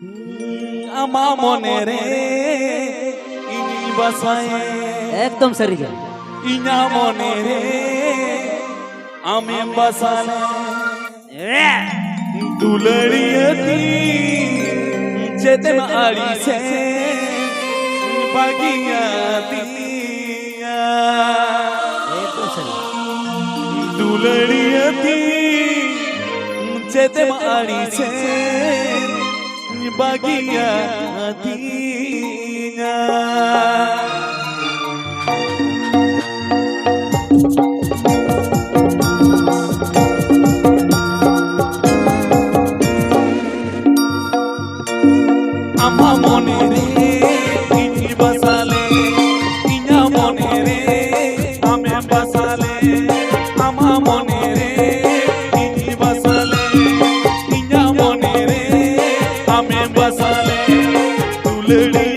আমা মনে রে ইনি বাসায় একদম সরি গেল ইনা মনে রে আমি বাসালে দুলড়িয়তি চেতন আড়ি সে বাগিয়াতি একদম সরি দুলড়িয়তি চেতন আড়ি সে বাগিয়াতি আমা মনে রে ইনি বাসালে ইনা মনে রে আমি বাসালে আমা মনে রে ইনি বাসালে ইনা মনে রে আমি বাসালে দুলড়ি